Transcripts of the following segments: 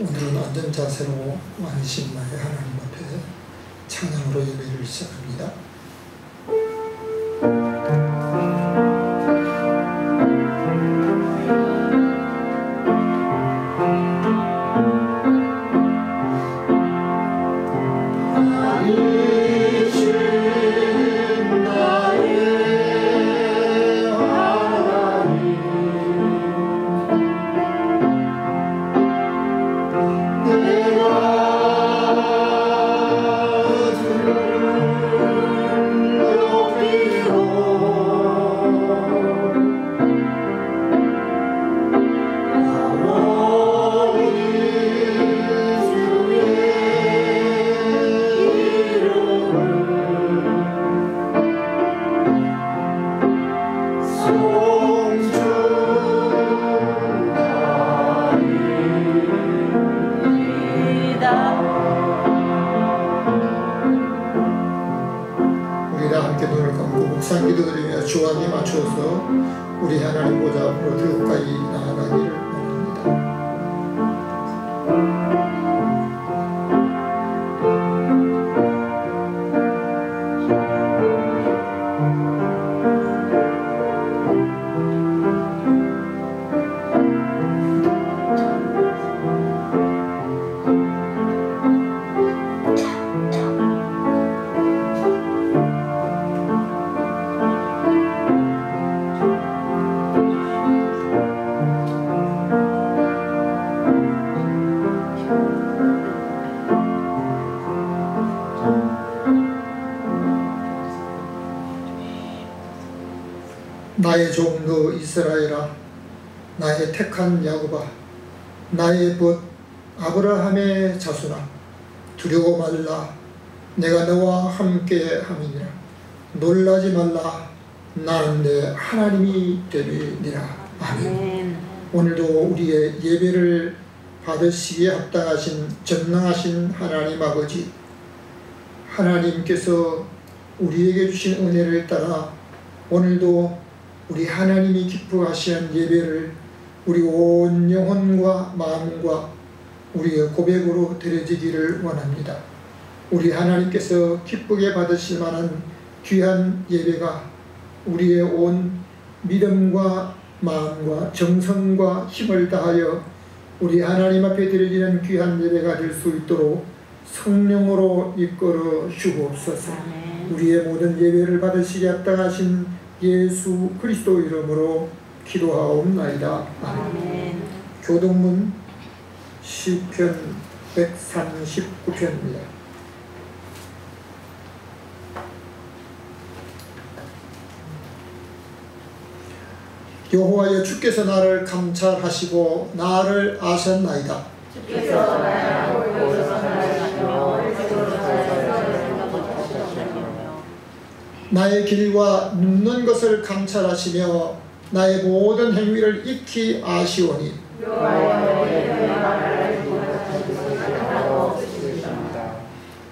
오늘은 앉은 자세로 앉으신 나의 하나님 앞에 찬양으로 예배를 시작합니다. 주안에 맞춰서 우리 하나님 보좌 앞으로 더 가까이 나아가기를 원합니다. 나의 종 너 이스라엘아, 나의 택한 야곱아, 나의 벗 아브라함의 자손아, 두려워 말라. 내가 너와 함께 함이니라. 놀라지 말라. 나는 내 하나님이 되리니라. 아멘. 오늘도 우리의 예배를 받으시기에 합당하신 전능하신 하나님 아버지, 하나님께서 우리에게 주신 은혜를 따라 오늘도 우리 하나님이 기뻐하시는 예배를 우리 온 영혼과 마음과 우리의 고백으로 드려지기를 원합니다. 우리 하나님께서 기쁘게 받으실 만한 귀한 예배가 우리의 온 믿음과 마음과 정성과 힘을 다하여 우리 하나님 앞에 드려지는 귀한 예배가 될 수 있도록 성령으로 이끌어 주옵소서. 우리의 모든 예배를 받으시기에 합당하신 예수 그리스도 이름으로 기도하옵나이다. 아멘. 교동문 시편 139편입니다. 여호와여, 주께서 나를 감찰하시고 나를 아셨나이다. 주께서 나를 나의 길과 눕는 것을 감찰하시며 나의 모든 행위를 익히 아시오니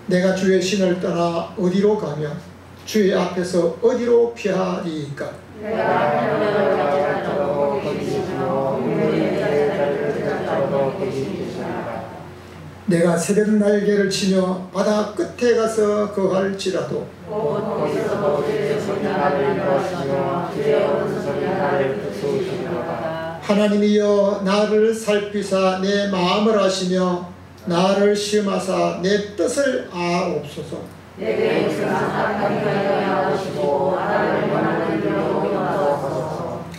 내가 주의 신을 떠나 어디로 가며 주의 앞에서 어디로 피하리이까. 내가 새벽 날개를 치며 바다 끝에 가서 거할지라도 하나님이여, 나를 살피사 내 마음을 아시며 나를 시험하사 내 뜻을 아옵소서.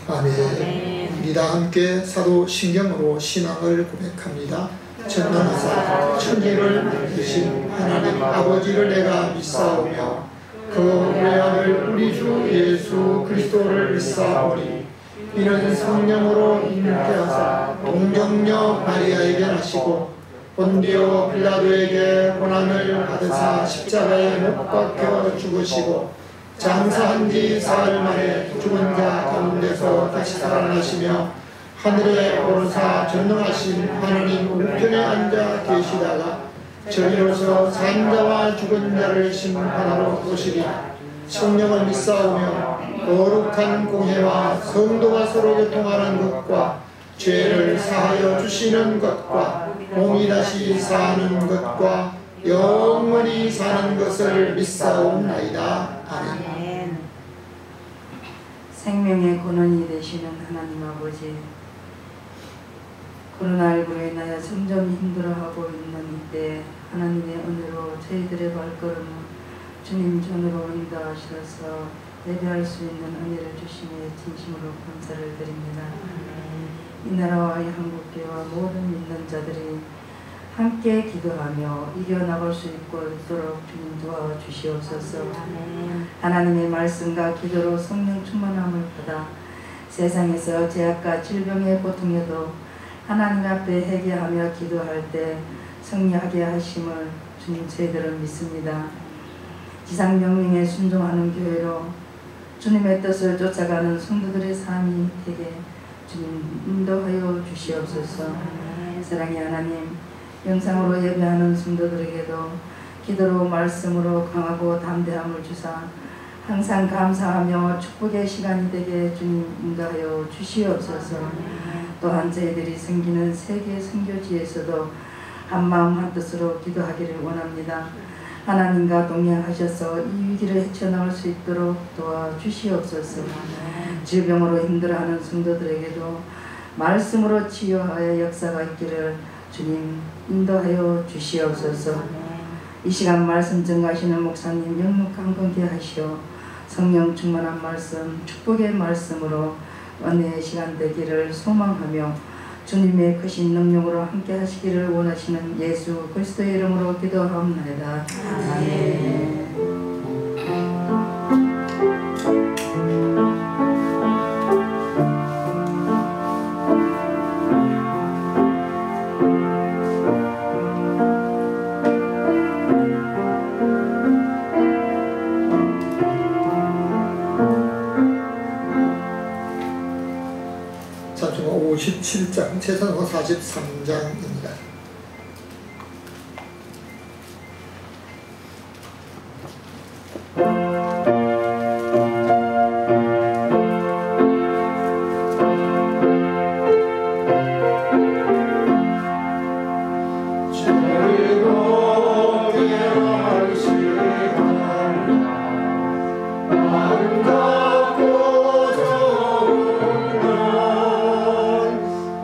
아멘. 우리 다 함께 사도 신경으로 신앙을 고백합니다. 전능하사 천지를 만드신 하나님 아버지를 내가 믿사오며 그 외아들 우리 주 예수 그리스도를 믿사오니 이는 성령으로 잉태하사 동정녀 마리아에게 나시고 본디오 빌라도에게 고난을 받으사 십자가에 못 박혀 죽으시고 장사한 지 사흘 만에 죽은 자 가운데서 다시 살아나시며 하늘에 오르사 전능하신 하나님 우편에 앉아 계시다가 저리로서 산 자와 죽은 자를 심판하러 오시리. 성령을 믿사오며 거룩한 공회와 성도가 서로 교통하는 것과 죄를 사하여 주시는 것과 몸이 다시 사는 것과 영원히 사는 것을 믿사옵나이다. 아멘. 생명의 근원이 되시는 하나님 아버지, 코로나19로 인하여 점점 힘들어하고 있는 이때 하나님의 은혜로 저희들의 발걸음을 주님 전으로 인도하셔서 예배할 수 있는 은혜를 주심에 진심으로 감사를 드립니다. 이 나라와 이 한국교회와 모든 믿는 자들이 함께 기도하며 이겨나갈 수 있도록 주님 도와주시옵소서. 하나님의 말씀과 기도로 성령 충만함을 받아 세상에서 죄악과 질병의 고통에도 하나님 앞에 회개하며 기도할 때 승리하게 하심을 주님 저희들은 믿습니다. 지상 명령에 순종하는 교회로 주님의 뜻을 쫓아가는 성도들의 삶이 되게 주님 인도하여 주시옵소서. 사랑의 하나님, 영상으로 예배하는 성도들에게도 기도로 말씀으로 강하고 담대함을 주사 항상 감사하며 축복의 시간이 되게 주님 인도하여 주시옵소서. 또한 저희들이 섬기는 세계 선교지에서도 한마음 한뜻으로 기도하기를 원합니다. 하나님과 동행하셔서 이 위기를 헤쳐나올 수 있도록 도와주시옵소서. 질병으로 힘들어하는 성도들에게도 말씀으로 치유하여 역사가 있기를 주님 인도하여 주시옵소서. 이 시간 말씀 전가하시는 목사님 영육 강건케 하시어 성령 충만한 말씀, 축복의 말씀으로 은혜의 시간 되기를 소망하며 주님의 크신 능력으로 함께 하시기를 원하시는 예수 그리스도의 이름으로 기도하옵나이다. 아멘. 찬송가 57장, 제사장가 43장입니다.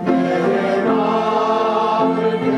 내 마음을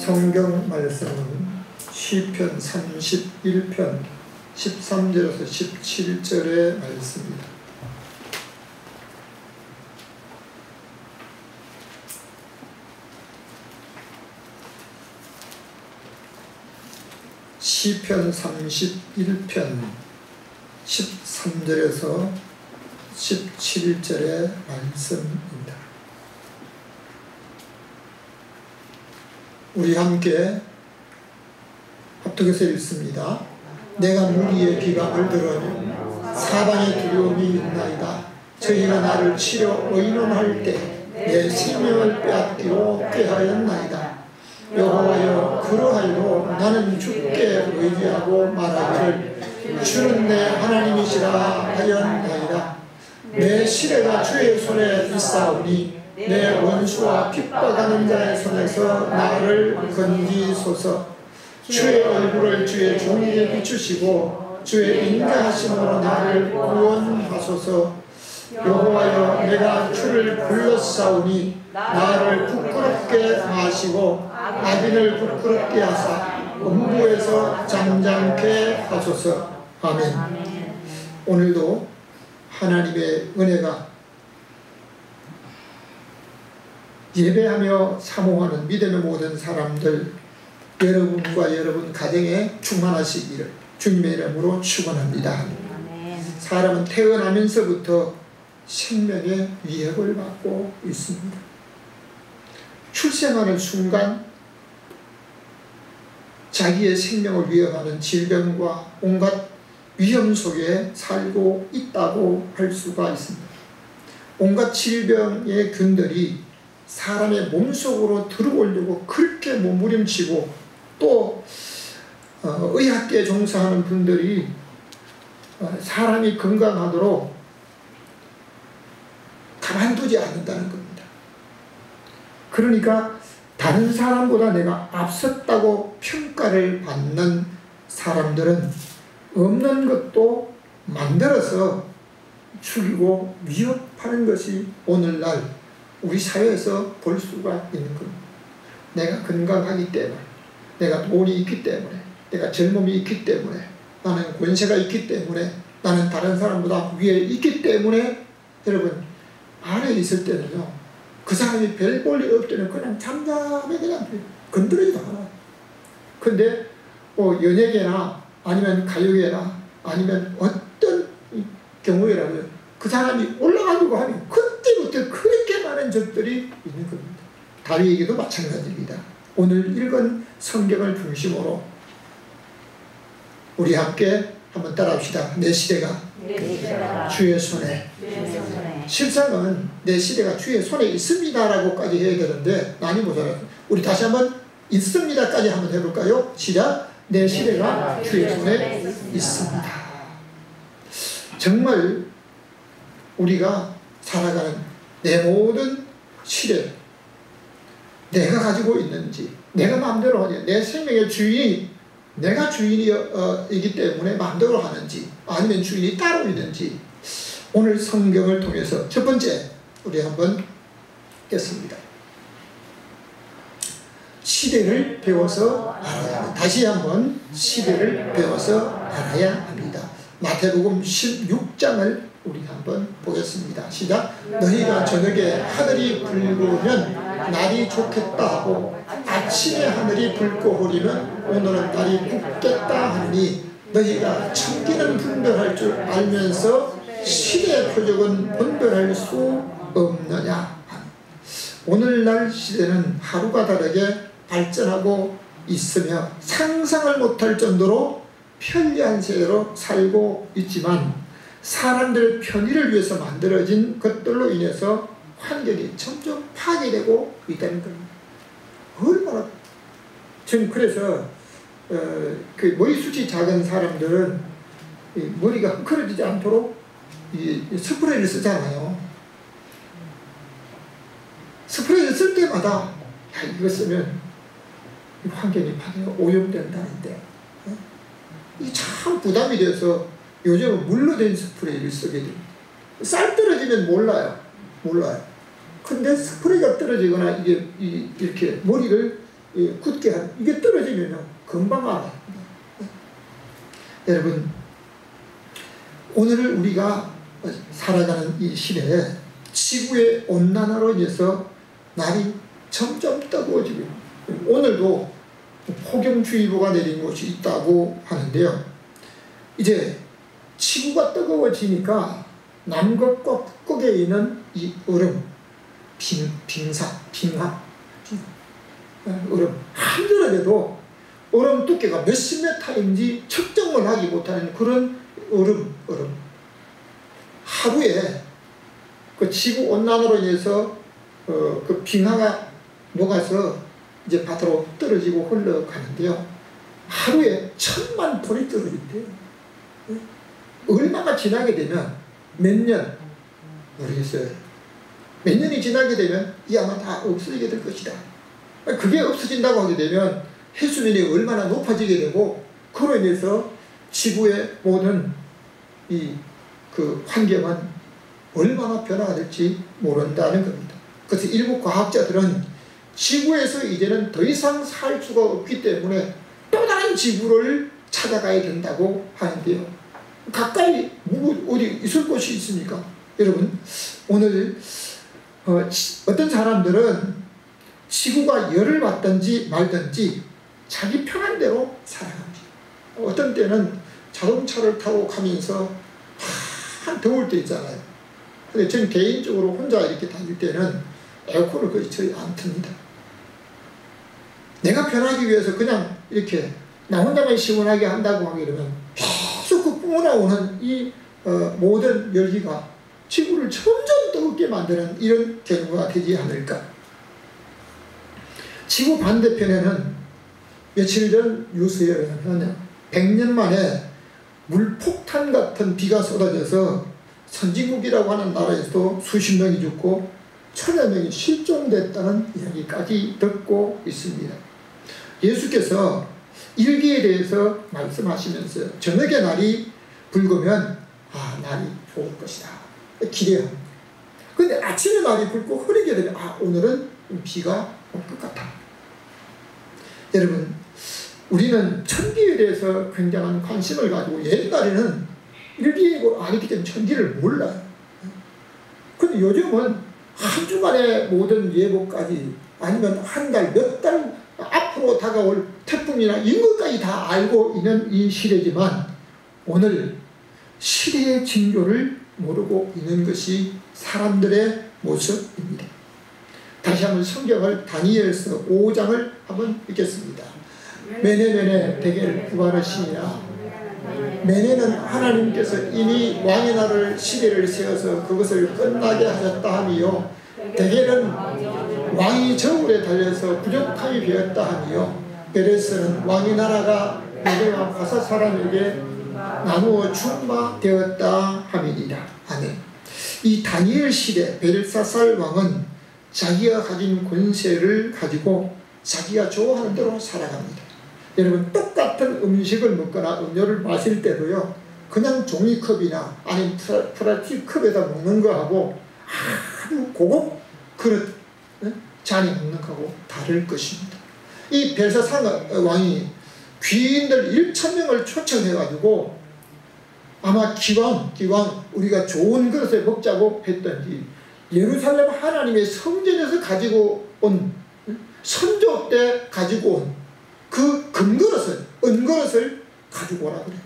성경 말씀은 시편 31편 13절에서 17절의 말씀입니다. 시편 31편 13절에서 17절의 말씀입니다. 우리 함께 합독해서 읽습니다. 내가 무리의 비방을 들으니 사방에 두려움이 있나이다. 저희가 나를 치려 의논할 때 내 생명을 빼앗기로 꾀하였나이다. 여호와여, 그러하여 나는 주께 의지하고 말하기를 주는 내 하나님이시라 하였나이다. 내 시래가 주의 손에 있사오니 내 원수와 핍박하는 자의 손에서 나를 건지소서. 주의 얼굴을 주의 종에게 비추시고 주의 인자하심으로 나를 구원하소서. 여호와여, 내가 주를 불렀사오니 나를 부끄럽게 하시고 악인을 부끄럽게 하사 음부에서 잠잠케 하소서. 아멘. 오늘도 하나님의 은혜가 예배하며 사모하는 믿음의 모든 사람들, 여러분과 여러분 가정에 충만하시기를 주님의 이름으로 축원합니다. 사람은 태어나면서부터 생명의 위협을 받고 있습니다. 출생하는 순간 자기의 생명을 위협하는 질병과 온갖 위험 속에 살고 있다고 할 수가 있습니다. 온갖 질병의 균들이 사람의 몸속으로 들어오려고 그렇게 몸부림치고 또 의학계에 종사하는 분들이 사람이 건강하도록 가만두지 않는다는 겁니다. 그러니까 다른 사람보다 내가 앞섰다고 평가를 받는 사람들은 없는 것도 만들어서 죽이고 위협하는 것이 오늘날 우리 사회에서 볼 수가 있는 겁니다. 내가 건강하기 때문에, 내가 돈이 있기 때문에, 내가 젊음이 있기 때문에, 나는 권세가 있기 때문에, 나는 다른 사람보다 위에 있기 때문에, 여러분 아래에 있을 때는요, 그 사람이 별 볼 일 없을 때는 그냥 잠잠하게 그냥 건드리지도 않아요. 근데 연예계나 아니면 가요계나 아니면 어떤 경우에라도 그 사람이 올라가려고 하면 그때부터 그렇게 많은 적들이 있는 겁니다. 다윗에게도 마찬가지입니다. 오늘 읽은 성경을 중심으로 우리 함께 한번 따라합시다. 내 시대가 주의 손에. 실상은 내 시대가 주의 손에 있습니다라고까지 해야 되는데 많이 모자라요. 우리 다시 한번 있습니다까지 한번 해볼까요? 시작. 내 시대가 주의 손에 있습니다. 정말 우리가 살아가는 내 모든 시대, 내가 가지고 있는지, 내가 마음대로 하지, 내 생명의 주인이 내가 주인이기 때문에 마음대로 하는지 아니면 주인이 따로 있는지 오늘 성경을 통해서 첫 번째 우리 한번 읽겠습니다. 시대를 배워서 알아야 합니다. 다시 한번 시대를 배워서 알아야 합니다. 마태복음 16장을 우리 한번 보겠습니다. 시작. 너희가 저녁에 하늘이 붉으면 날이 좋겠다 하고 아침에 하늘이 붉고 흐리면 오늘은 날이 굽겠다 하니 너희가 천기는 분별할 줄 알면서 시대의 표적은 분별할 수 없느냐. 오늘날 시대는 하루가 다르게 발전하고 있으며 상상을 못할 정도로 편리한 세대로 살고 있지만 사람들의 편의를 위해서 만들어진 것들로 인해서 환경이 점점 파괴되고 있다는 겁니다. 얼마나 저는 그래서 그 머리숱이 작은 사람들은 머리가 헝클어지지 않도록 이 스프레이를 쓰잖아요. 스프레이를 쓸 때마다 이거 쓰면 이 환경이 파괴가 오염된다는데 이게 참 부담이 돼서 요즘은 물로 된 스프레이를 쓰게 됩니다. 쌀 떨어지면 몰라요. 근데 스프레이가 떨어지거나 이게 이렇게 머리를 굳게 하는, 이게 떨어지면요 금방 알아요. 여러분, 오늘 우리가 살아가는 이 시대에 지구의 온난화로 인해서 날이 점점 뜨거워지고, 오늘도 폭염주의보가 내린 곳이 있다고 하는데요. 이제 지구가 뜨거워지니까 남극과 북극에 있는 이 얼음, 빙하, 얼음, 한여름에도 얼음 두께가 몇십 메타인지 측정을 하지 못하는 그런 얼음. 하루에 그 지구 온난화로 인해서 그 빙하가 녹아서 이제 바다로 떨어지고 흘러가는데요. 하루에 1000만 톤이 떨어진대요. 얼마가 지나게 되면 몇 년 모르겠어요. 몇 년이 지나게 되면 이 아마 다 없어지게 될 것이다. 그게 없어진다고 하게 되면 해수면이 얼마나 높아지게 되고, 그로 인해서 지구의 모든 그 환경은 얼마나 변화가 될지 모른다는 겁니다. 그래서 일부 과학자들은 지구에서 이제는 더 이상 살 수가 없기 때문에 또 다른 지구를 찾아가야 된다고 하는데요. 가까이 어디 있을 곳이 있습니까? 여러분, 오늘 어떤 사람들은 지구가 열을 받든지 말든지 자기 편한 대로 살아갑니다. 어떤 때는 자동차를 타고 가면서 한 더울 때 있잖아요. 근데 저는 개인적으로 혼자 이렇게 다닐 때는 에어컨을 거의 안 틉니다. 내가 편하기 위해서 그냥 이렇게 나 혼자만 시원하게 한다고 하게 되면 계속 그 뿜어나오는 이 모든 열기가 지구를 점점 뜨겁게 만드는 이런 결과가 되지 않을까. 지구 반대편에는 며칠 전 뉴스에 의하면 100년 만에 물폭탄 같은 비가 쏟아져서 선진국이라고 하는 나라에서도 수십 명이 죽고 1000여 명이 실종됐다는 이야기까지 듣고 있습니다. 예수께서 일기에 대해서 말씀하시면서 저녁에 날이 붉으면 날이 좋을 것이다 기대합니다. 그런데 아침에 날이 붉고 흐리게 되면 오늘은 비가 올 것 같다. 여러분, 우리는 천기에 대해서 굉장한 관심을 가지고 옛날에는 일기예보를 안 했기 때문에 천기를 몰라요. 근데 요즘은 한 주간의 모든 예보까지, 아니면 한 달, 몇 달 앞으로 다가올 태풍이나 이런 것까지 다 알고 있는 이 시대지만, 오늘 시대의 징조를 모르고 있는 것이 사람들의 모습입니다. 다시 한번 성경을 다니엘서 5장을 한번 읽겠습니다. 메네메네 대개를 구하시니라. 메네는 하나님께서 이미 왕의 날을 시대를 세워서 그것을 끝나게 하셨다 하미요, 대개는 왕이 저울에 달려서 부족함이 되었다 하미요, 베레스는 왕의 나라가 메네와 바사 사람에게 나누어 준바되었다 함이니라. 아멘. 이 다니엘 시대 벨사살 왕은 자기가 가진 권세를 가지고 자기가 좋아하는 대로 살아갑니다. 여러분, 똑같은 음식을 먹거나 음료를 마실 때도요, 그냥 종이컵이나 아니면 플라스틱 컵에다 먹는 거하고 아주 고급 그릇 잔에 먹는 거하고 다를 것입니다. 이 벨사살 왕이 귀인들 1000명을 초청해가지고 아마 기왕 우리가 좋은 그릇에 먹자고 했던지, 예루살렘 하나님의 성전에서 가지고 온, 선조 때 가지고 온 그 금그릇을, 은그릇을 가지고 오라 그래.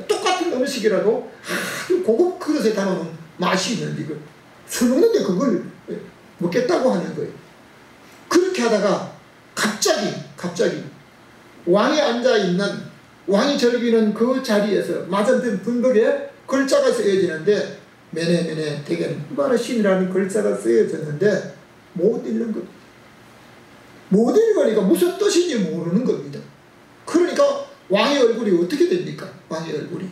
똑같은 음식이라도 아주 고급 그릇에 담아놓은 맛이 있는데, 술 먹는데 그걸 먹겠다고 하는 거예요. 그렇게 하다가 갑자기 왕이 앉아있는, 왕이 즐기는 그 자리에서 맞은편 분벽에 글자가 쓰여지는데, 메네메네 대개는 후바르신이라는 글자가 쓰여졌는데 못 읽는 겁니다. 못 읽으니까 무슨 뜻인지 모르는 겁니다. 그러니까 왕의 얼굴이 어떻게 됩니까? 왕의 얼굴이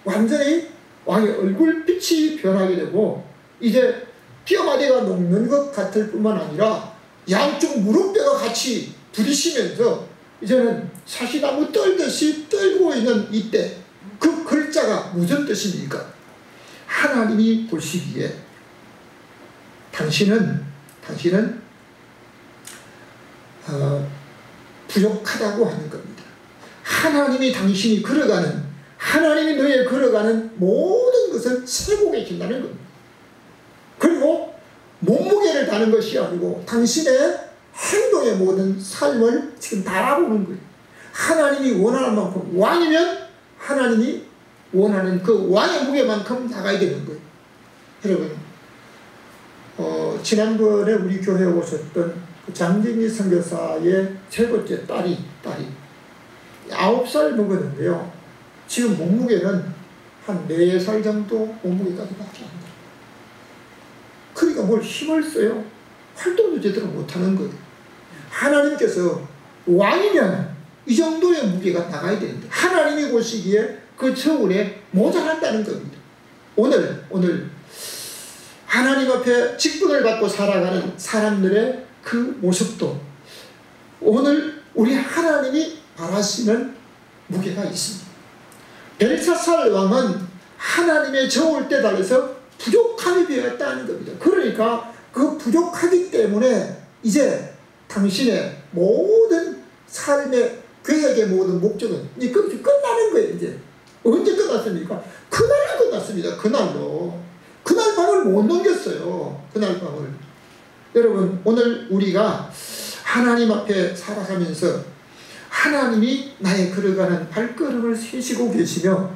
완전히 왕의 얼굴빛이 변하게 되고, 이제 뼈마디가 녹는 것 같을 뿐만 아니라 양쪽 무릎뼈가 같이 부딪히면서 이제는 사시나무 떨듯이 떨고 있는 이때, 그 글자가 무슨 뜻입니까? 하나님이 보시기에 당신은 부족하다고 하는 겁니다. 하나님이 당신이 걸어가는, 하나님이 너의 걸어가는 모든 것을 세고 계신다는 겁니다. 그리고 몸무게를 다는 것이 아니고 당신의 행동의 모든 삶을 지금 달아보는 거예요. 하나님이 원하는 만큼, 왕이면 하나님이 원하는 그 왕의 무게만큼 나가야 되는 거예요. 여러분, 지난번에 우리 교회에 오셨던 그 장진기 선교사의 세 번째 딸이 9살 먹었는데요. 지금 몸무게는 한 4살 정도 몸무게까지 밖에 안 돼요. 그러니까 뭘 힘을 써요? 활동도 제대로 못하는 거예요. 하나님께서 왕이면 이 정도의 무게가 나가야 되는데 하나님이 보시기에 그 처운에 모자란다는 겁니다. 오늘 하나님 앞에 직분을 받고 살아가는 사람들의 그 모습도 오늘 우리 하나님이 바라시는 무게가 있습니다. 벨사살 왕은 하나님의 저울 때 달려서 부족함이 되었다는 겁니다. 그러니까 그 부족하기 때문에 이제 당신의 모든 삶의 계획의 모든 목적은 이것이 끝나는 거예요. 이제 언제 끝났습니까? 그날로 끝났습니다. 그날 밤을 못 넘겼어요. 그날 밤을. 여러분, 오늘 우리가 하나님 앞에 살아가면서 하나님이 나의 걸어가는 발걸음을 세시고 계시며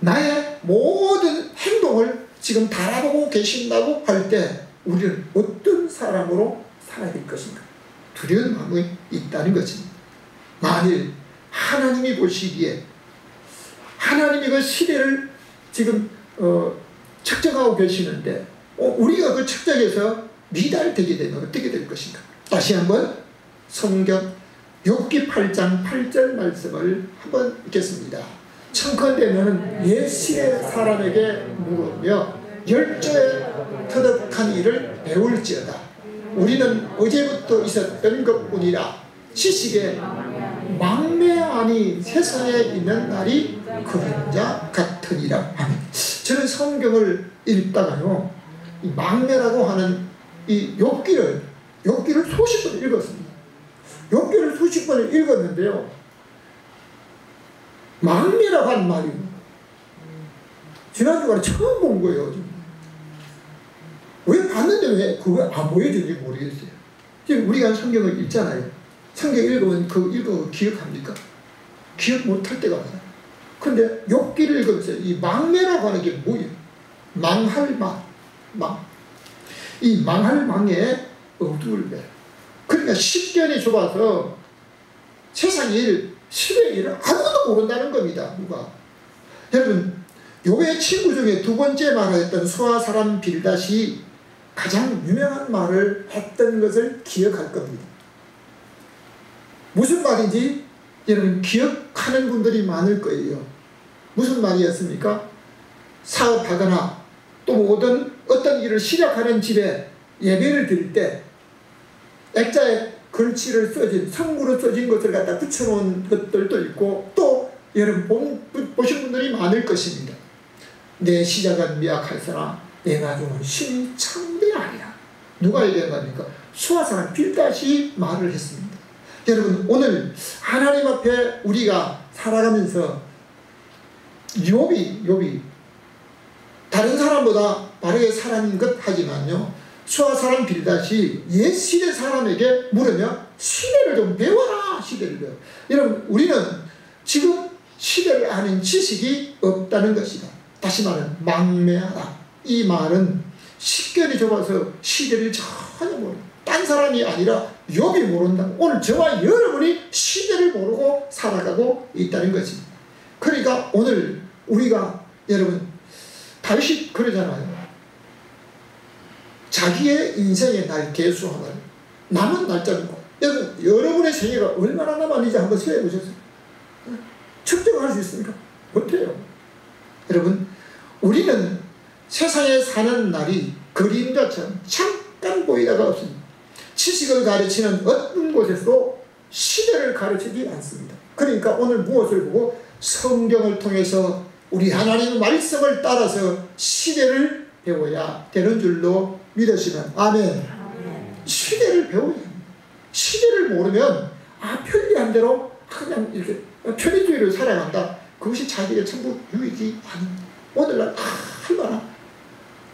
나의 모든 행동을 지금 달아보고 계신다고 할 때 우리는 어떤 사람으로 살아야 될 것인가? 두려운 마음이 있다는 것입니다. 만일 하나님이 보시기에 하나님이 그 시대를 지금 측정하고 계시는데 우리가 그 측정에서 미달되게 되면 어떻게 될 것인가? 다시 한번 성경 욥기 8장 8절 말씀을 한번 읽겠습니다. 청컨대면 옛 시대 사람에게 물으며 열조의 터득한 일을 배울지어다. 우리는 어제부터 있었던 것뿐이라. 지식에 망매하니 세상에 있는 날이 그림자 같으니라. 아멘. 저는 성경을 읽다가요, 이 망매라고 하는 이 욥기를 수십 번 읽었습니다. 욥기를 수십 번을 읽었는데요, 망매라고 하는 말이 지난주간에 처음 본 거예요. 왜 봤는데 왜 그거 안 보여주는지 모르겠어요. 지금 우리가 성경을 읽잖아요. 성경 읽으면 그 읽은 거 기억합니까? 기억 못할 때가 많아요. 근데 욥기를 읽으면서 이 망매라고 하는 게 뭐예요? 망할 망. 이 망할 망에 어두울 배. 그러니까 십견이 좁아서 세상 일, 시대의 일을 아무도 모른다는 겁니다. 누가. 여러분, 욥의 친구 중에 두 번째 말했던 수아 사람 빌닷이 가장 유명한 말을 했던 것을 기억할 겁니다. 무슨 말인지 여러분 기억하는 분들이 많을 거예요. 무슨 말이었습니까? 사업하거나 또 어떤 일을 시작하는 집에 예배를 드릴 때 액자에 글씨를 써진, 성구로 써진 것을 갖다 붙여놓은 것들도 있고 또 여러분 보신 분들이 많을 것입니다. 내 시작은 미약할서나 내 나중은 신이 창대하리라. 누가 얘기한 겁니까? 수아사람 빌닷이 말을 했습니다. 여러분, 오늘 하나님 앞에 우리가 살아가면서 욥이 다른 사람보다 바르게 살아는 것 하지만요, 수아사람 빌닷이 옛 시대 사람에게 물으며 시대를 좀 배워라. 시대를 배워. 여러분, 우리는 지금 시대를 아는 지식이 없다는 것이다. 다시 말하면 망매하다. 이 말은 식견이 좁아서 시대를 전혀 모르는, 딴 사람이 아니라 욥이 모른다. 오늘 저와 여러분이 시대를 모르고 살아가고 있다는 것입니다. 그러니까 오늘 우리가, 여러분, 다윗이 그러잖아요. 자기의 인생의 날 계수하면 남은 날짜는 뭐, 여러분의 생애가 얼마나 남았는지 한번 세어보셨어요? 측정할 수 있습니까? 못해요. 여러분, 우리는 세상에 사는 날이 그림자처럼 잠깐 보이다가 없습니다. 지식을 가르치는 어떤 곳에서도 시대를 가르치지 않습니다. 그러니까 오늘 무엇을 보고? 성경을 통해서 우리 하나님의 말씀을 따라서 시대를 배워야 되는 줄로 믿으시면 아멘. 시대를 배워야 합니다. 시대를 모르면 편리한 대로 그냥 이렇게 편의주의로 살아간다. 그것이 자기의 전부 유익이 아닌, 오늘날 얼마나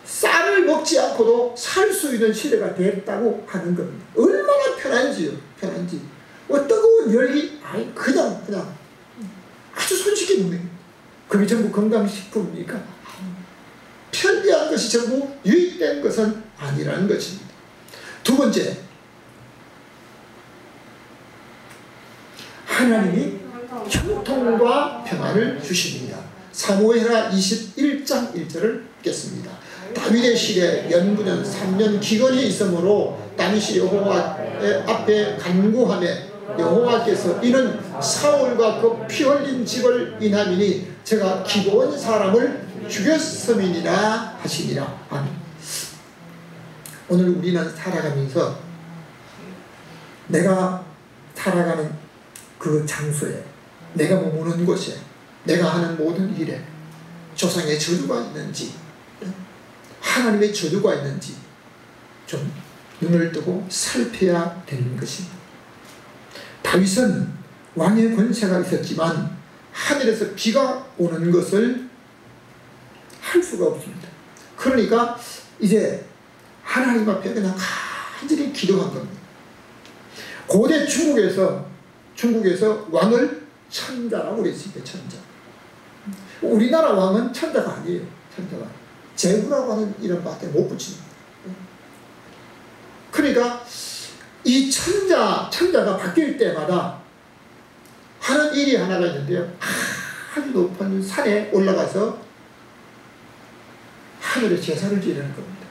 쌀을 먹지 않고도 살 수 있는 시대가 됐다고 하는 겁니다. 얼마나 편한지요. 편한지. 뜨거운 열기 그냥 아주 손쉽게 먹는 거예요. 그게 전부 건강식품입니까? 편리한 것이 전부 유익된 것은 아니라는 것입니다. 두 번째, 하나님이 형통과 평안을 주십니다. 사무엘하 21장 1절을 읽겠습니다. 다윗의 시대 연분은 3년 기근이 있으므로 다윗이 여호와 앞에 간구하며 여호와께서 이는 사울과 그 피 흘린 집을 인함이니 제가 기브온 사람을 죽였음이니라 하시니라. 아멘. 오늘 우리는 살아가면서 내가 살아가는 그 장소에, 내가 머무는 곳에, 내가 하는 모든 일에 조상의 저주가 있는지, 하나님의 저주가 있는지 좀 눈을 뜨고 살펴야 되는 것입니다. 다윗은 왕의 권세가 있었지만 하늘에서 비가 오는 것을 할 수가 없습니다. 그러니까 이제 하나님 앞에 그냥 간절히 기도한 겁니다. 고대 중국에서 왕을 천자라고 그랬습니다. 천자. 우리나라 왕은 천자가 아니에요. 천자가. 제후라고 하는 이름밖에 못 붙입니다. 그러니까 이 천자가 바뀔 때마다 하는 일이 하나가 있는데요. 아주 높은 산에 올라가서 하늘에 제사를 지내는 겁니다.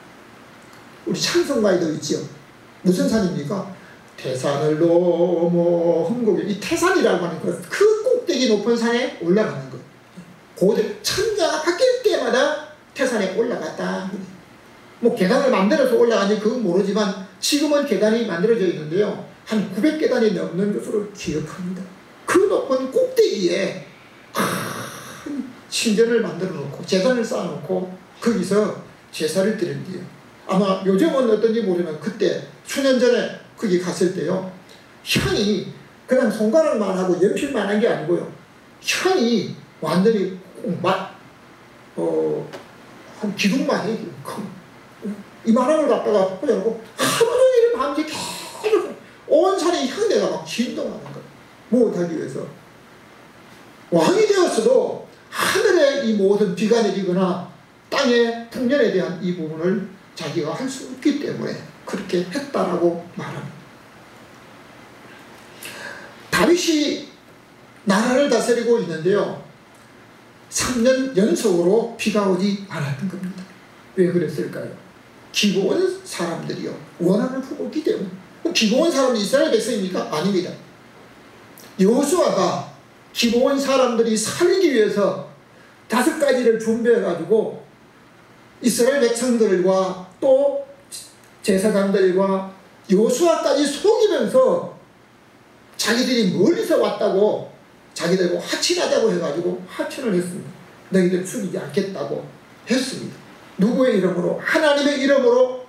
우리 찬송가에도 있죠. 무슨 산입니까? 태산을 넘어 험곡에, 이 태산이라고 하는 것, 그 꼭대기 높은 산에 올라가는 것. 고대 천자가 바뀔 때마다 태산에 올라갔다. 뭐 계단을 만들어서 올라가는지 그건 모르지만 지금은 계단이 만들어져 있는데요. 한 900계단이 넘는 것으로 기억합니다. 그 높은 꼭대기에 큰 신전을 만들어 놓고 제단을 쌓아놓고 거기서 제사를 드린대요. 아마 요즘은 어떤지 모르지만 그때 수년 전에 거기 갔을 때요, 향이 그냥 손가락만 하고 연필만 한 게 아니고요, 향이 완전히 한 기둥만 해. 이만한 걸 갖다가 꽂아놓고 하루 종일 밤새 계속 온 산에 향내가 막 진동하는 거예요. 무엇하기 위해서? 왕이 되었어도 하늘에 이 모든 비가 내리거나 땅의 풍년에 대한 이 부분을 자기가 할 수 없기 때문에 그렇게 했다라고 말합니다. 다윗이 나라를 다스리고 있는데요, 3년 연속으로 비가 오지 않았던 겁니다. 왜 그랬을까요? 기브온 사람들이요, 원한을 품었기 때문에. 기브온 사람이 이스라엘 백성입니까? 아닙니다. 여호수아가 기브온 사람들이 살기 위해서 5가지를 준비해가지고 이스라엘 백성들과 또 제사장들과 여호수아까지 속이면서 자기들이 멀리서 왔다고 자기들과 하친하자고 해가지고 하친을 했습니다. 너희들 죽이지 않겠다고 했습니다. 누구의 이름으로? 하나님의 이름으로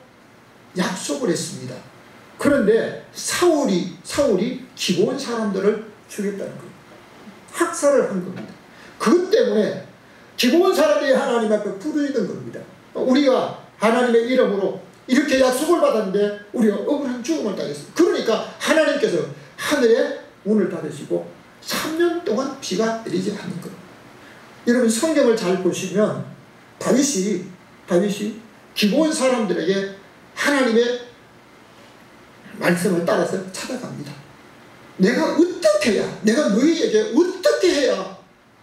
약속을 했습니다. 그런데 사울이 기브온 사람들을 죽였다는 거예요. 학살을 한 겁니다. 그것 때문에 기브온 사람들이 하나님 앞에 부르짖는 겁니다. 우리가 하나님의 이름으로 이렇게 약속을 받았는데 우리가 억울한 죽음을 당했습니다. 그러니까 하나님께서 하늘에 문을 닫으시고 3년 동안 비가 내리지 않는 거예요. 여러분 성경을 잘 보시면 다윗이 기브온 사람들에게 하나님의 말씀을 따라서 찾아갑니다. 내가 너희에게 어떻게 해야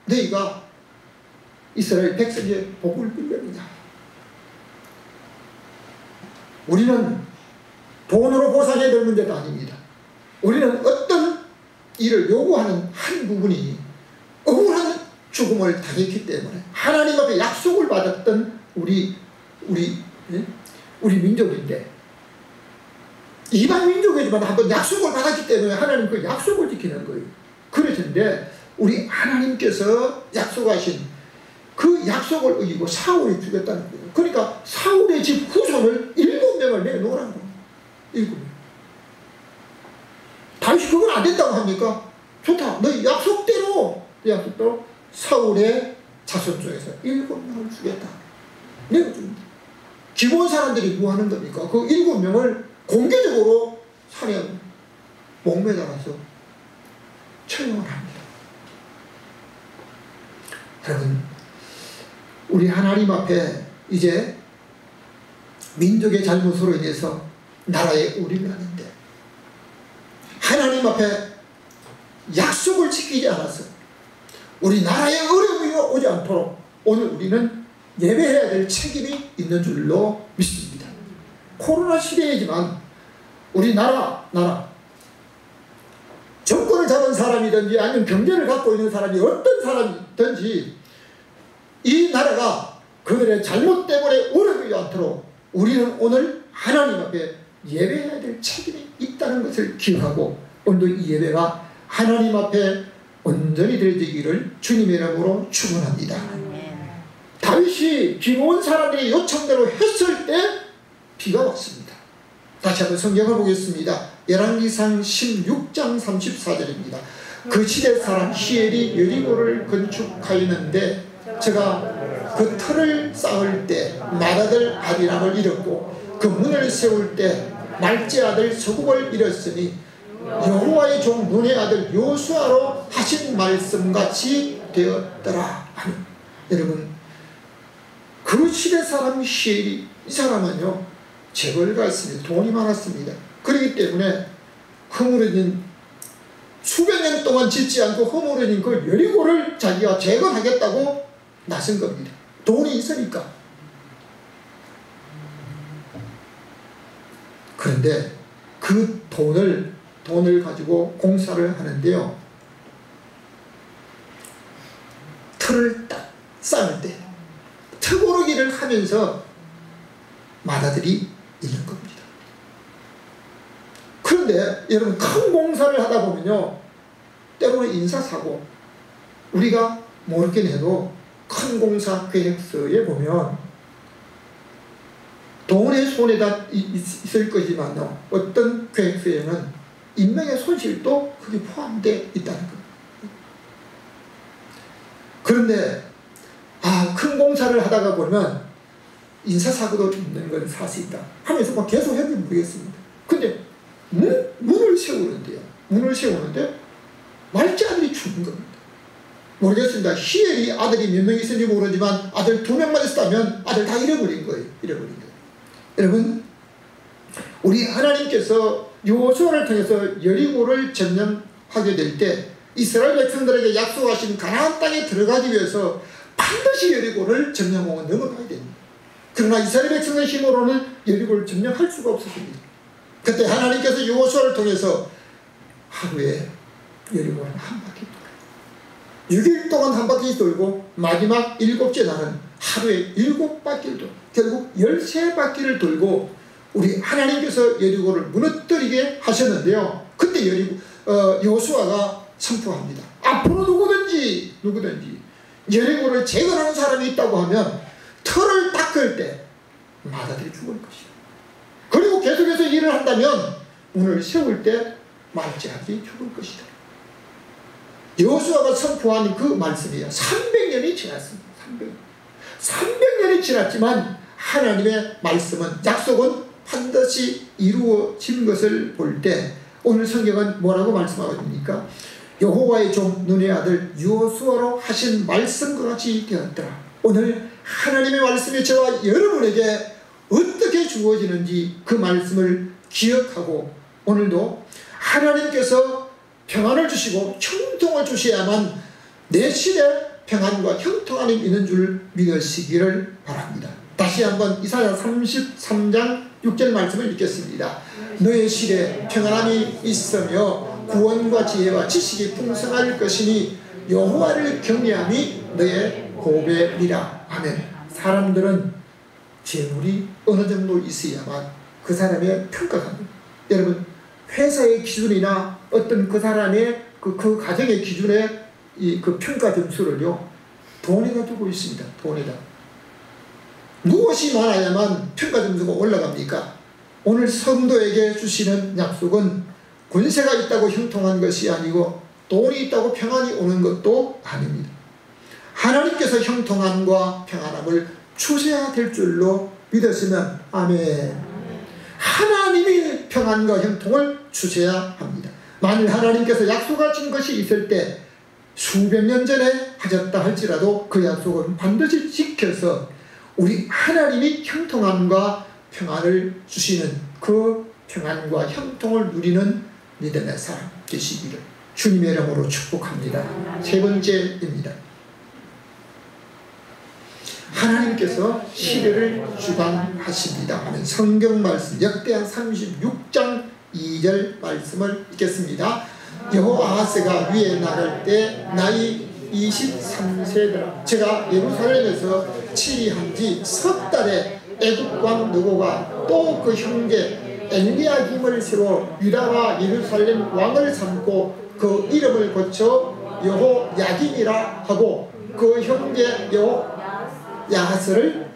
너희가 이스라엘 백성의 복을 빌려느냐. 우리는 돈으로 보상해야 될 문제도 아닙니다. 우리는 어떤 일을 요구하는 한 부분이 억울한 죽음을 당했기 때문에 하나님 앞에 약속을 받았던 우리 민족인데, 이방 민족이지만 한번 약속을 받았기 때문에 하나님 그 약속을 지키는 거예요. 그러신데 우리 하나님께서 약속하신 그 약속을 어기고 사울이 죽였다는 거예요. 그러니까 사울의 집 후손을 7명을 내놓으라는 거예요. 7명. 다윗이 다윗이 그건 안 된다고 합니까? 좋다. 너 약속대로 사울의 자손 중에서 7명을 주겠다. 내가 줍니다. 기본 사람들이 뭐 하는 겁니까? 그 7명을 공개적으로 산에 목매달아서 처형을 합니다. 여러분, 우리 하나님 앞에 이제 민족의 잘못으로 인해서 나라에 우림이 하는데 하나님 앞에 약속을 지키지 않아서 우리 나라에 어려움이 오지 않도록 오늘 우리는 예배해야 될 책임이 있는 줄로 믿습니다. 코로나 시대이지만 우리 나라 정권을 잡은 사람이든지 아니면 경제를 갖고 있는 사람이 어떤 사람이든지 이 나라가 그들의 잘못 때문에 어려움이 않도록 우리는 오늘 하나님 앞에 예배해야 될 책임이 있다는 것을 기억하고 오늘도 이 예배가 하나님 앞에 온전히 드려지기를 주님의 이름으로 축원합니다. 다윗이 기모은 사람들의 요청대로 했을 때 비가 왔습니다. 다시 한번 성경을 보겠습니다. 열왕기상 16장 34절입니다. 그 시대 사람 히엘이 여리고를 건축하였는데 제가 그 터를 쌓을 때 맏아들 아비람을 잃었고 그 문을 세울 때 말제 아들 서굽을 잃었으니 여호와의 종 눈의 아들 요수아로 하신 말씀같이 되었더라. 아멘. 여러분, 그 시대 사람 히엘이, 이 사람은요 재벌가 있습니다. 돈이 많았습니다. 그렇기 때문에 허물어진 수백 년 동안 짓지 않고 허물어진 그 여리고를 자기가 재건하겠다고 나선 겁니다. 돈이 있으니까. 그런데 그 돈을 가지고 공사를 하는데요, 터를 딱 쌓을 때 터고르기를 하면서 맏아들이 있는 겁니다. 그런데 여러분, 큰 공사를 하다 보면요 때로는 인사사고, 우리가 모르긴 해도 큰 공사 계획서에 보면 돈의 손에다 있을 거지만요 어떤 계획서에는 인명의 손실도 그게 포함되어 있다는 겁니다. 그런데 큰 공사를 하다가 보면 인사사고도 있는 건 사실이다 하면서 막 계속 해도 모르겠습니다. 근데 문을 세우는데요, 문을 세우는데 말제 아들이 죽은 겁니다. 모르겠습니다. 히엘이 아들이 몇 명 있는지 모르지만 아들 2명만 있었다면 아들 다 잃어버린 거예요. 여러분, 우리 하나님께서 여호수아를 통해서 여리고를 점령하게 될 때 이스라엘 백성들에게 약속하신 가나안 땅에 들어가기 위해서 반드시 여리고를 점령하고 넘어가야 됩니다. 그러나 이스라엘 백성의 힘으로는 여리고를 점령할 수가 없었습니다. 그때 하나님께서 여호수아를 통해서 하루에 여리고를 한 바퀴 돌아요. 6일 동안 한 바퀴 돌고 마지막 7째 날은 하루에 7바퀴를 돌고 결국 13바퀴를 돌고 우리 하나님께서 여리고를 무너뜨리게 하셨는데요, 그때 여호수아가 선포합니다. 앞으로 누구든지 여리고를 재건하는 사람이 있다고 하면 터를 닦을 때 맏아들이 죽을 것이다. 그리고 계속해서 일을 한다면 문을 세울 때 말제 아들이 죽을 것이다. 여호수아가 선포한 그 말씀이에요. 300년이 지났습니다. 300년이 지났지만 하나님의 말씀은, 약속은 반드시 이루어진 것을 볼 때 오늘 성경은 뭐라고 말씀하고 있습니까? 여호와의 종 눈의 아들 여호수아로 하신 말씀과 같이 되었더라. 오늘 하나님의 말씀이 저와 여러분에게 어떻게 주어지는지 그 말씀을 기억하고 오늘도 하나님께서 평안을 주시고 형통을 주셔야만 내 시대 평안과 형통함이 있는 줄 믿으시기를 바랍니다. 다시 한번 이사야 33장 6절 말씀을 읽겠습니다. 너의 시대 평안함이 있으며 구원과 지혜와 지식이 풍성할 것이니 여호와를 경외함이 너의 보배니라. 아멘. 사람들은 재물이 어느 정도 있어야만 그 사람의 평가합니다. 여러분, 회사의 기준이나 어떤 그 사람의 그 가정의 기준의 그 평가 점수를요 돈에다 두고 있습니다. 돈에다. 무엇이 많아야만 평가 점수가 올라갑니까? 오늘 성도에게 주시는 약속은 권세가 있다고 형통한 것이 아니고 돈이 있다고 평안이 오는 것도 아닙니다. 하나님께서 형통함과 평안함을 주셔야 될 줄로 믿었으면 아멘. 하나님이 평안과 형통을 주셔야 합니다. 만일 하나님께서 약속하신 것이 있을 때 수백 년 전에 하셨다 할지라도 그 약속은 반드시 지켜서 우리 하나님이 형통함과 평안을 주시는 그 평안과 형통을 누리는 믿음의 사람 되시기를 주님의 이름으로 축복합니다. 세 번째입니다. 하나님께서 시대를 주관하십니다 하는 성경 말씀 역대하 36장 2절 말씀을 읽겠습니다. 여호아하스가 위에 나갈 때 나이 23세더라. 제가 예루살렘에서 치리한 지 석 달에 애국왕 느고가 또 그 형제 엘리야김을 세워 유다와 예루살렘 왕을 삼고 그 이름을 고쳐 여호야김이라 하고 그 형제 여호야하스를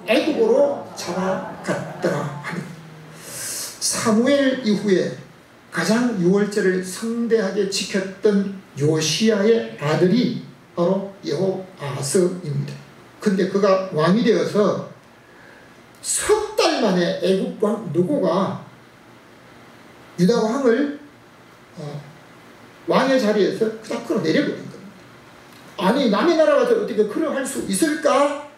애국으로 잡아갔더라 하니 사무엘 이후에 가장 유월절을 성대하게 지켰던 요시야의 아들이 바로 여호아하스입니다. 근데 그가 왕이 되어서 석 달 만에 애국왕 느고가 유다 왕을 왕의 자리에서 그냥 끌어내려버린 겁니다. 아니 남의 나라 가서 어떻게 그러 할 수 있을까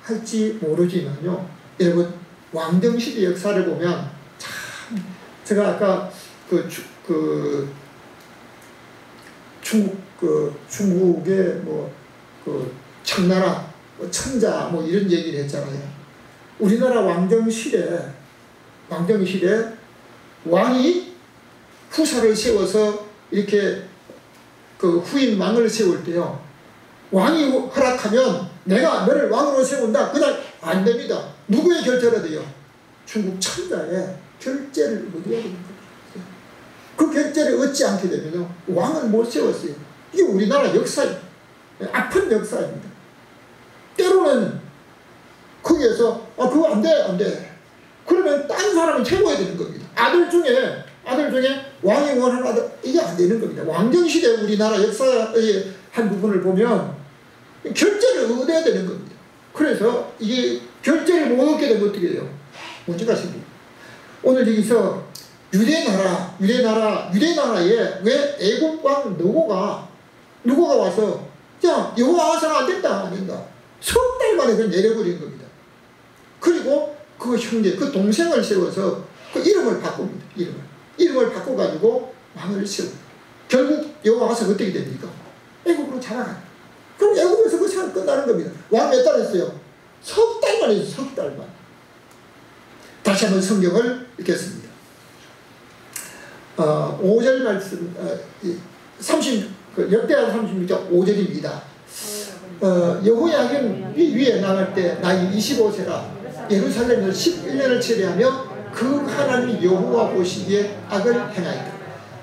할지 모르지만요. 여러분 왕정시대 역사를 보면 참 제가 아까 중국의 청나라 천자 이런 얘기를 했잖아요. 우리나라 왕정시대 왕이 후사를 세워서 이렇게 그 후임 왕을 세울 때요. 왕이 허락하면 내가 너를 왕으로 세운다. 그날 안 됩니다. 누구의 결제가 돼요? 중국 천자의 결제를 얻어야 되는 거예요. 그 결제를 얻지 않게 되면 왕을 못 세웠어요. 이게 우리나라 역사입니다. 아픈 역사입니다. 때로는 거기에서 그거 안 돼. 그러면 다른 사람을 채워야 되는 겁니다. 아들 중에 왕이 원하는 아들 이게 안 되는 겁니다. 왕정시대 우리나라 역사의 한 부분을 보면 결제를 얻어야 되는 겁니다. 그래서 이게 결제를 못 얻게 되면 어떻게 돼요? 문제가 생깁니다. 오늘 여기서 유대나라에 왜 애국왕 느고가 와서 야 여호아하스가 안 된다. 석 달 만에 그냥 내려버린 겁니다. 그리고 그 형제 그 동생을 세워서 그 이름을 바꿉니다. 이름을 바꿔가지고 왕을 세웁니다. 결국 여호아하스가 어떻게 됩니까? 애국으로 잡아가요. 그럼 애국에서 그 시간 끝나는 겁니다. 왕 몇 달 했어요? 석 달 만에 했어요. 석 달 만. 다시 한번 성경을 읽겠습니다. 5절 말씀 역대하 36장 5절입니다. 여호야김 위에 나갈 때 나이 25세라 예루살렘에서 11년을 치리하며 그 하나님 여호와 보시기에 악을 행하였다.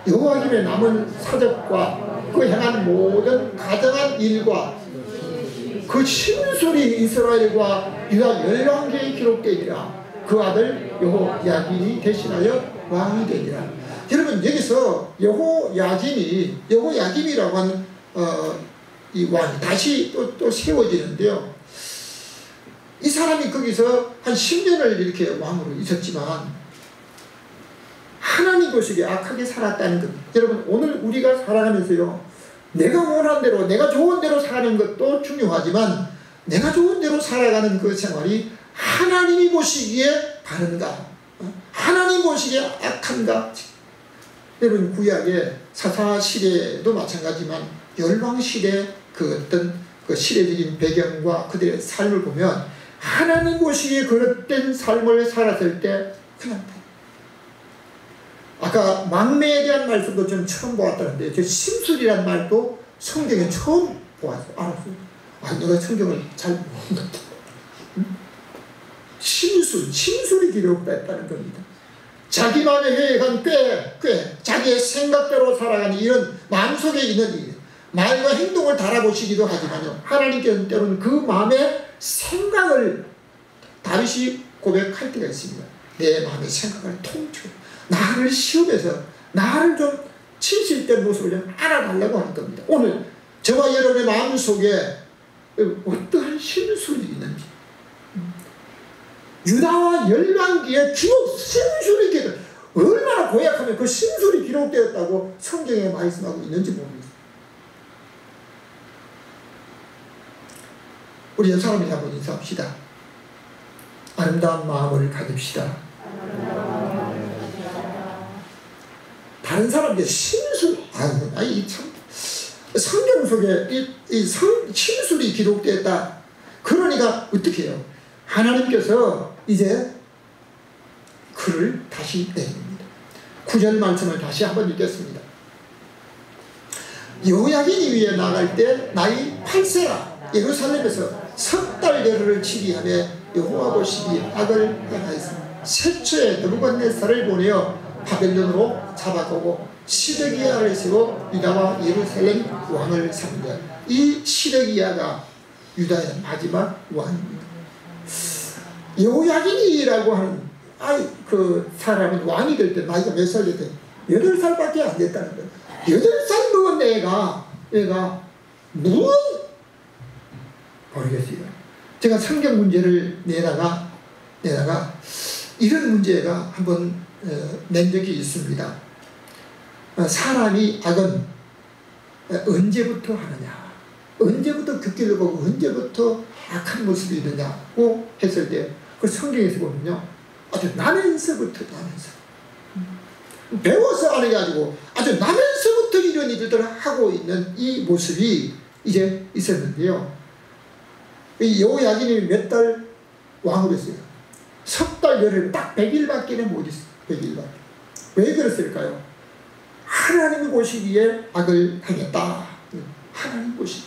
여호야김의 남은 사적과 그 행한 모든 가정한 일과 그 심술이 이스라엘과 유다 열왕기에 기록되니라. 그 아들 여호야김이 대신하여 왕이 되니라. 여러분 여기서 여호야김이라고 하는 이 왕이 다시 또 세워지는데요. 이 사람이 거기서 한 10년을 이렇게 왕으로 있었지만 하나님 보시기에 악하게 살았다는 겁니다. 여러분 오늘 우리가 살아가면서요. 내가 원하는 대로 내가 좋은 대로 사는 것도 중요하지만 내가 좋은 대로 살아가는 그 생활이 하나님이 보시기에 바른가? 하나님 보시기에 악한가? 여러분 구약의 사사시대도 마찬가지지만 열왕시대 그 어떤 그 시대적인 배경과 그들의 삶을 보면 하나님 보시기에 그릇된 삶을 살았을 때 그냥 아까 막내에 대한 말씀도 좀 처음 보았다는데 저 심술이란 말도 성경에 처음 보았어요. 알았어요. 내가 성경을 잘 모르는 것 같아. 심술이 기록됐다는 겁니다. 자기 마음에 회의한 꽤 자기의 생각대로 살아가는 이런 마음속에 있는 일, 말과 행동을 달아보시기도 하지만요. 하나님께서는 때로는 그 마음의 생각을 다윗이 고백할 때가 있습니다. 내 마음의 생각을 통틀어 나를 시험해서 나를 좀 진실된 모습을 좀 알아달라고 하는 겁니다. 오늘 저와 여러분의 마음속에 어떠한 심술이 있는지, 유다와 열방기의 기록 심술이 기록, 얼마나 고약하면 그 심술이 기록되었다고 성경에 말씀하고 있는지 모르겠어요. 우리 옆 사람이 한번 인사합시다. 아름다운 마음을 가집시다. 다른 사람들 심술, 아니 참 성경 속에 심술이 기록되었다. 그러니까 어떻게 해요? 하나님께서 이제 글을 다시 내립니다. 9절 말씀을 다시 한번 읽겠습니다. 여호야긴이 위에 나갈 때 나이 8세라 예루살렘에서 석 달 계류를 치리하며 여호와 보시기 악을 행하였으니 최초에 느부갓네살을 보내어 바벨론으로 잡아가고 시드기야를 세워 유다와 예루살렘 왕을 삼는다. 이 시드기야가 유다의 마지막 왕입니다. 여호야긴이라고 하는 그 사람은 왕이 될 때 나이가 몇 살 됐대? 8살밖에 안 됐다는 거예요. 8살 먹은 애가 무슨 모르겠어요. 제가 성경 문제를 내다가 이런 문제가 한번 낸 적이 있습니다. 사람이 악은 언제부터 하느냐, 언제부터 긋기를 보고 언제부터 악한 모습이 있느냐고 했을 때 그 성경에서 보면요, 아주 나면서부터 배워서 안 해가지고 아주 나면서부터 이런 일들을 하고 있는 이 모습이 이제 있었는데요. 이 여호야긴이 몇 달 왕으로 했어요? 석 달 열흘, 딱 100일밖에 못 있어요. 100일밖에. 왜 그랬을까요? 하나님이 보시기에 악을 행했다. 하나님 보시기.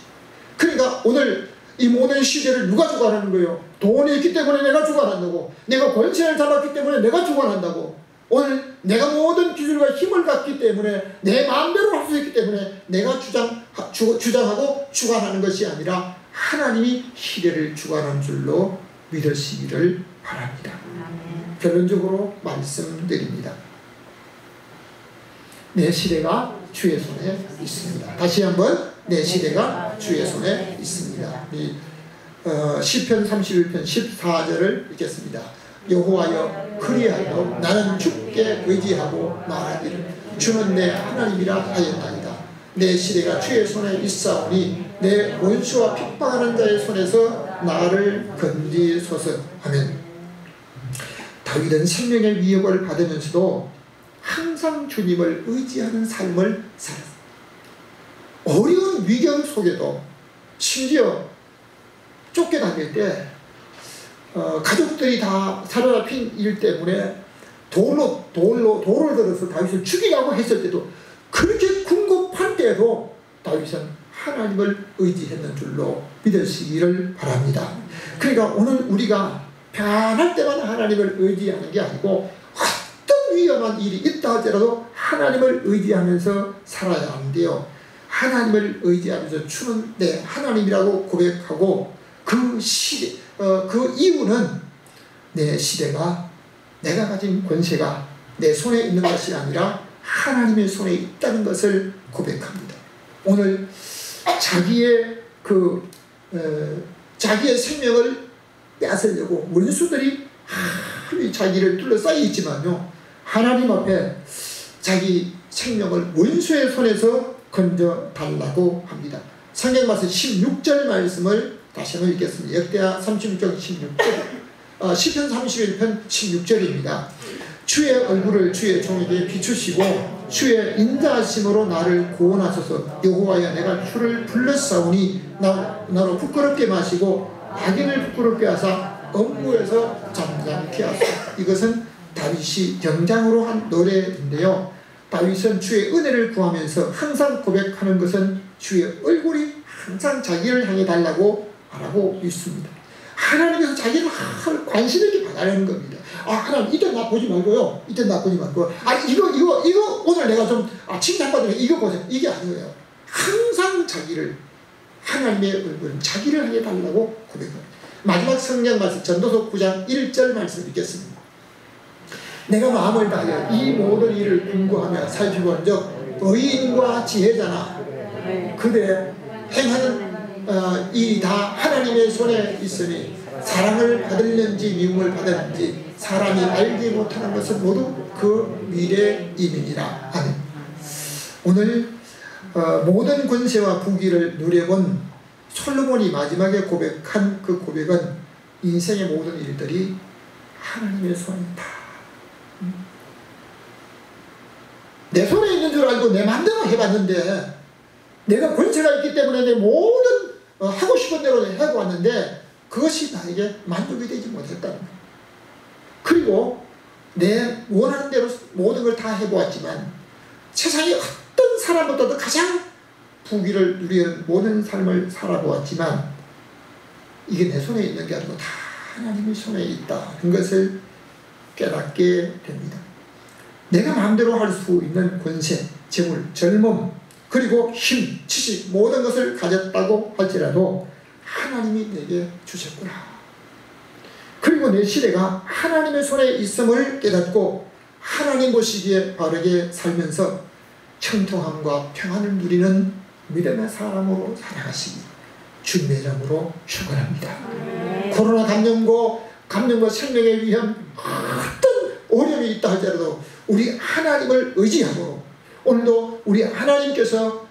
그러니까 오늘 이 모든 시대를 누가 주관하는 거예요? 돈이 있기 때문에 내가 주관한다고, 내가 권세를 잡았기 때문에 내가 주관한다고, 오늘 내가 모든 기술과 힘을 갖기 때문에 내 마음대로 할 수 있기 때문에 내가 주장하고 주관하는 것이 아니라 하나님이 시대를 주관하는 줄로 믿으시기를 바랍니다. 결론적으로 말씀드립니다. 내 시대가 주의 손에 있습니다. 다시 한번, 내 시대가 주의 손에 있습니다. 시편 31편 14절을 읽겠습니다. 여호와여, 그리하여 나는 주께 의지하고 말하기를 주는 내 하나님이라 하였나이다. 내 시대가 주의 손에 있사오니 내 원수와 핍박하는 자의 손에서 나를 건지소서. 아멘. 다윗은 생명의 위협을 받으면서도 항상 주님을 의지하는 삶을 살았습니다. 어려운 위경 속에도, 심지어 쫓겨다닐 때 가족들이 다 사로잡힌 일 때문에 돌을 들어서 다윗을 죽이려고 했을 때도, 그렇게 궁급할 때도 다윗은 하나님을 의지했는 줄로 믿으시기를 바랍니다. 그러니까 오늘 우리가 편할 때만 하나님을 의지하는 게 아니고 어떤 위험한 일이 있다 할지라도 하나님을 의지하면서 살아야 하는데요, 하나님을 의지하면서 주는 내 하나님이라고 고백하고, 그 이유는 내 시대가, 내가 가진 권세가 내 손에 있는 것이 아니라 하나님의 손에 있다는 것을 고백합니다. 오늘 자기의 생명을 뺏으려고 원수들이 자기를 둘러싸여 있지만요, 하나님 앞에 자기 생명을 원수의 손에서 건져달라고 합니다. 성경 말씀 16절 말씀을 다시 한번 읽겠습니다. 역대하 36장 16절, 시편 31편 16절입니다. 주의 얼굴을 주의 종에게 비추시고 주의 인자하심으로 나를 구원하소서. 여호와여, 내가 주를 불렀사오니 나로 부끄럽게 마시고 악인을 부끄럽게 하사 엄무에서 잠잠케 하소서. 이것은 다윗이 영장으로 한 노래인데요, 다윗은 주의 은혜를 구하면서 항상 고백하는 것은 주의 얼굴이 항상 자기를 향해 달라고 말하고 있습니다. 하나님께서 자기를 관심 있게 봐달라는 겁니다. 하나님, 이때 나 보지 말고요, 이때 나 보지 말고, 이거 오늘 내가 좀 칭찬받으면 이거 보세요, 이게 아니에요. 항상 자기를, 하나님의 얼굴은 자기를 향해 달라고 고백합니다. 마지막 성경 말씀 전도서 9장 1절 말씀 읽겠습니다. 내가 마음을 다하여 이 모든 일을 궁구하며 살피본즉 의인과 지혜자나 그들의 행하는 일이 다 하나님의 손에 있으니 사랑을 받을는지 미움을 받을는지 사람이 알지 못하는 것은 모두 그 미래임이니라. 아멘. 오늘 모든 권세와 부귀를 누려본 솔로몬이 마지막에 고백한 그 고백은 인생의 모든 일들이 하나님의 손에 있다. 내 손에 있는 줄 알고 내 마음대로 해봤는데 내가 권세가 있기 때문에 내 모든 하고 싶은 대로 해왔는데 그것이 나에게 만족이 되지 못했다는 거예요. 그리고 내 원하는 대로 모든 걸 다 해보았지만 세상에 어떤 사람보다도 가장 부귀를 누리는 모든 삶을 살아보았지만 이게 내 손에 있는 게 아니고 다 하나님의 손에 있다는 것을 깨닫게 됩니다. 내가 마음대로 할 수 있는 권세, 재물, 젊음, 그리고 힘, 지식 모든 것을 가졌다고 할지라도 하나님이 내게 주셨구나. 그리고 내 시대가 하나님의 손에 있음을 깨닫고 하나님 보시기에 바르게 살면서 청통함과 평안을 누리는 믿음의 사람으로 살아가시기 주님의 이름으로 축원합니다. 코로나 감염과 생명에 위한 어떤 어려움이 있다 할지라도 우리 하나님을 의지하고 오늘도 우리 하나님께서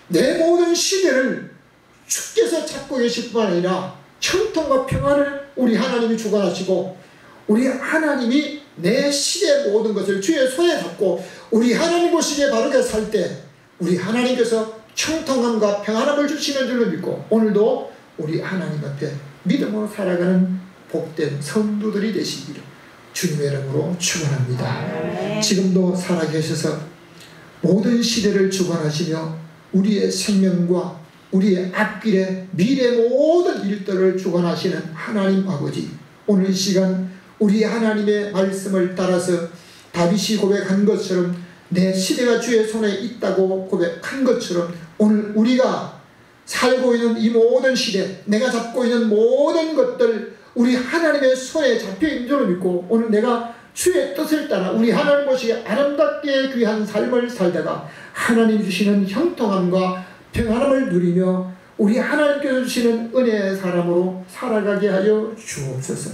내 모든 시대를 주께서 찾고 계실 뿐 아니라 청통과 평안을 우리 하나님이 주관하시고 우리 하나님이 내 시대의 모든 것을 주의 손에 잡고 우리 하나님 보시기에 바르게 살 때 우리 하나님께서 청통함과 평안함을 주시는 줄로 믿고 오늘도 우리 하나님 앞에 믿음으로 살아가는 복된 성도들이 되시기를 주님의 이름으로 축원합니다. 지금도 살아계셔서 모든 시대를 주관하시며 우리의 생명과 우리의 앞길의 미래 모든 일들을 주관하시는 하나님 아버지, 오늘 이 시간 우리 하나님의 말씀을 따라서 다윗이 고백한 것처럼 내 시대가 주의 손에 있다고 고백한 것처럼 오늘 우리가 살고 있는 이 모든 시대, 내가 잡고 있는 모든 것들 우리 하나님의 손에 잡혀있는 줄 믿고 오늘 내가 주의 뜻을 따라 우리 하나님 보시기에 아름답게 귀한 삶을 살다가 하나님 주시는 형통함과 평안함을 누리며 우리 하나님께서 주시는 은혜의 사람으로 살아가게 하여 주옵소서.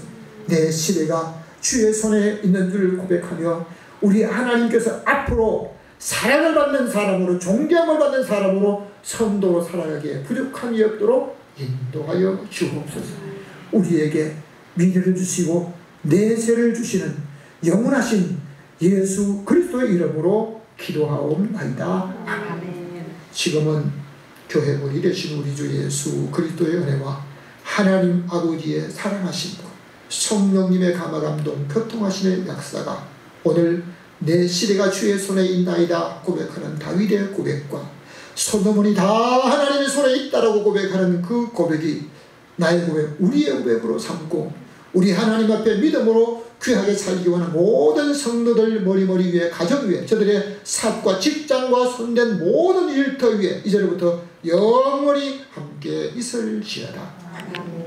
내 시대가 주의 손에 있는 줄 고백하며 우리 하나님께서 앞으로 사랑을 받는 사람으로 존경을 받는 사람으로 선도로 살아가기에 부족함이 없도록 인도하여 주옵소서. 우리에게 미래를 주시고 내세를 주시는 영원하신 예수 그리스도의 이름으로 기도하옵나이다. 아멘. 지금은 교회 머리 되신 우리 주 예수 그리스도의 은혜와 하나님 아버지의 사랑하심과 성령님의 감화감동 교통하시는 역사가 오늘 내 시대가 주의 손에 있나이다 고백하는 다윗의 고백과 솔로몬이 다 하나님의 손에 있다라고 고백하는 그 고백이 나의 고백, 우리의 고백으로 삼고 우리 하나님 앞에 믿음으로 귀하게 살기 원하는 모든 성도들 머리 위에 가정 위에 저들의 사업과 직장과 손댄 모든 일터 위에 이제부터 영원히 함께 있을지어다.